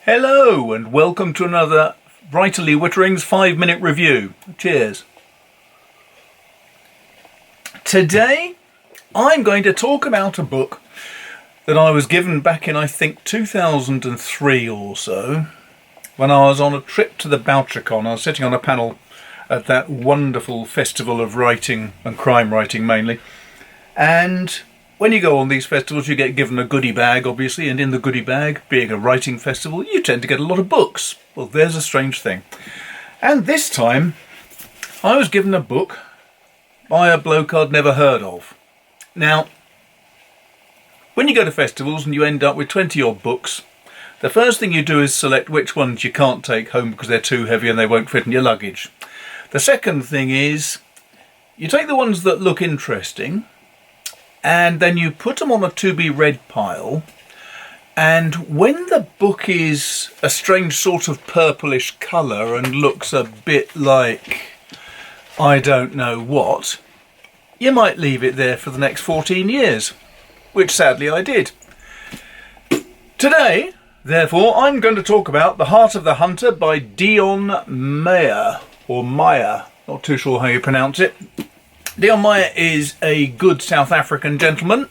Hello and welcome to another Brightly Wittering's 5-minute review. Cheers. Today I'm going to talk about a book that I was given back in I think 2003 or so when I was on a trip to the Bouchercon. I was sitting on a panel at that wonderful festival of writing and crime writing mainly, and when you go on these festivals, you get given a goodie bag, obviously, and in the goodie bag, being a writing festival, you tend to get a lot of books. Well, there's a strange thing. And this time, I was given a book by a bloke I'd never heard of. Now, when you go to festivals and you end up with 20-odd books, the first thing you do is select which ones you can't take home because they're too heavy and they won't fit in your luggage. The second thing is, you take the ones that look interesting, and then you put them on a to-be-read pile, and when the book is a strange sort of purplish colour and looks a bit like I don't know what, you might leave it there for the next 14 years, which sadly I did. Today, therefore, I'm going to talk about The Heart of the Hunter by Deon Meyer, or Meyer, not too sure how you pronounce it. Deon Meyer is a good South African gentleman.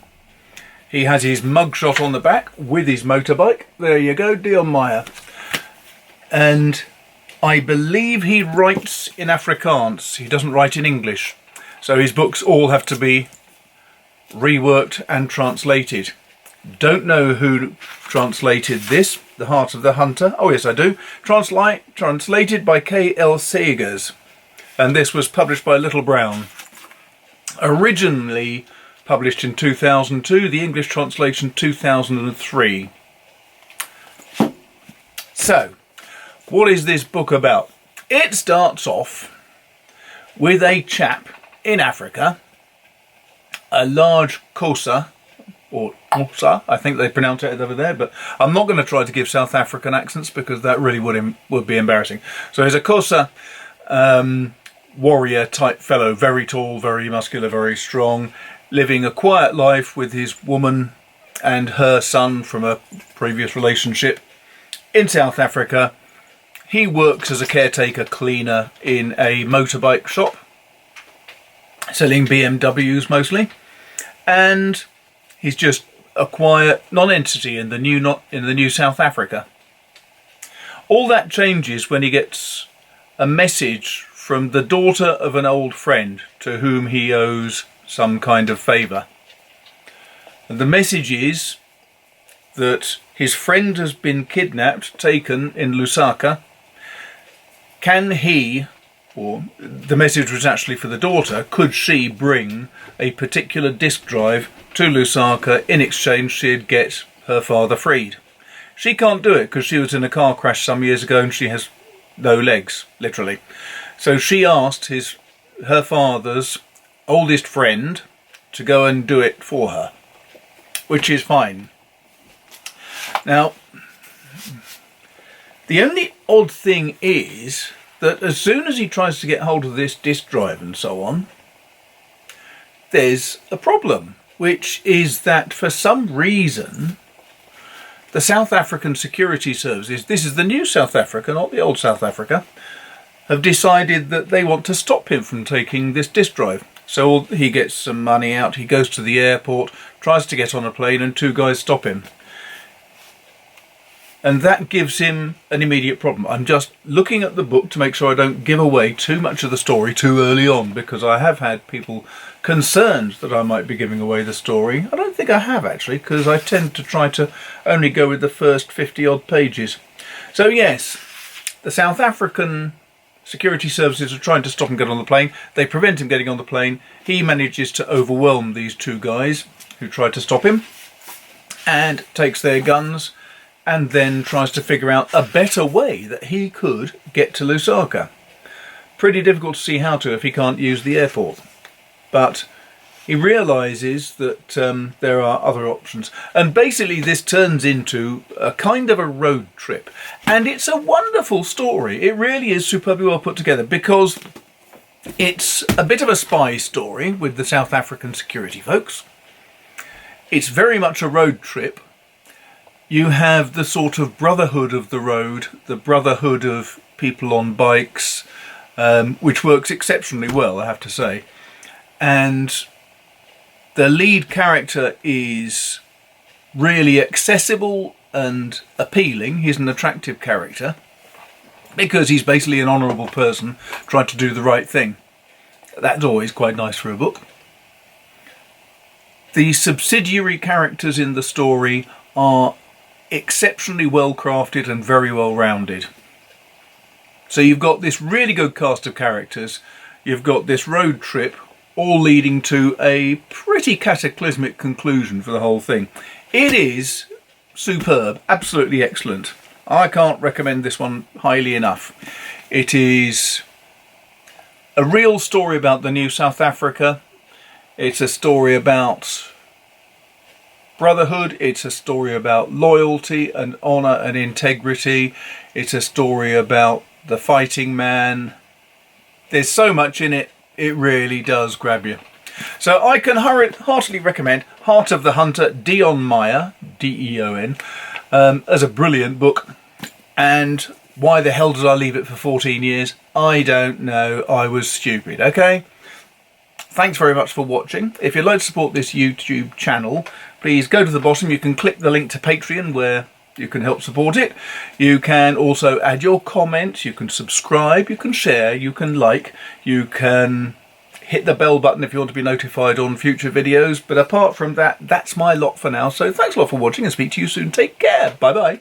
He has his mugshot on the back with his motorbike. There you go, Deon Meyer. And I believe he writes in Afrikaans. He doesn't write in English. So his books all have to be reworked and translated. Don't know who translated this, The Heart of the Hunter. Oh yes, I do. Translated by K.L. Sagers. And this was published by Little Brown. Originally published in 2002, the English translation 2003. So, what is this book about? It starts off with a chap in Africa, a large Xhosa, or Xhosa, I think they pronounce it over there, but I'm not going to try to give South African accents because that really would be embarrassing. So he's a Xhosa warrior type fellow, very tall, very muscular, very strong, living a quiet life with his woman and her son from a previous relationship in South Africa. He works as a caretaker cleaner in a motorbike shop, selling BMWs mostly, and he's just a quiet non-entity in the new South Africa. All that changes when he gets a message from the daughter of an old friend to whom he owes some kind of favour. And the message is that his friend has been kidnapped, taken in Lusaka. Can he, or the message was actually for the daughter, could she bring a particular disk drive to Lusaka? In exchange she'd get her father freed. She can't do it because she was in a car crash some years ago and she has no legs, literally. So she asked her father's oldest friend to go and do it for her, which is fine. Now, the only odd thing is that as soon as he tries to get hold of this disk drive and so on, there's a problem, which is that for some reason the South African security services, this is the new South Africa, not the old South Africa, have decided that they want to stop him from taking this disk drive. So he gets some money out, he goes to the airport, tries to get on a plane, and two guys stop him. And that gives him an immediate problem. I'm just looking at the book to make sure I don't give away too much of the story too early on, because I have had people concerned that I might be giving away the story. I don't think I have actually, because I tend to try to only go with the first 50-odd pages. So yes, the South African security services are trying to stop him getting on the plane. They prevent him getting on the plane. He manages to overwhelm these two guys who tried to stop him and takes their guns and then tries to figure out a better way that he could get to Lusaka. Pretty difficult to see how to if he can't use the airport. But he realises that there are other options. And basically this turns into a kind of a road trip. And it's a wonderful story. It really is superbly well put together because it's a bit of a spy story with the South African security folks. It's very much a road trip. You have the sort of brotherhood of the road, the brotherhood of people on bikes, which works exceptionally well, I have to say. And the lead character is really accessible and appealing. He's an attractive character because he's basically an honourable person trying to do the right thing. That's always quite nice for a book. The subsidiary characters in the story are exceptionally well crafted and very well rounded. So you've got this really good cast of characters, you've got this road trip, all leading to a pretty cataclysmic conclusion for the whole thing. It is superb, absolutely excellent. I can't recommend this one highly enough. It is a real story about the new South Africa. It's a story about brotherhood. It's a story about loyalty and honour and integrity. It's a story about the fighting man. There's so much in it, it really does grab you. So I can heartily recommend Heart of the Hunter, Deon Meyer, D-E-O-N, as a brilliant book. And why the hell did I leave it for 14 years? I don't know. I was stupid, okay? Thanks very much for watching. If you'd like to support this YouTube channel, please go to the bottom. You can click the link to Patreon where you can help support it. You can also add your comments, you can subscribe, you can share, you can like, you can hit the bell button if you want to be notified on future videos. But apart from that, that's my lot for now. So thanks a lot for watching and speak to you soon. Take care. Bye bye.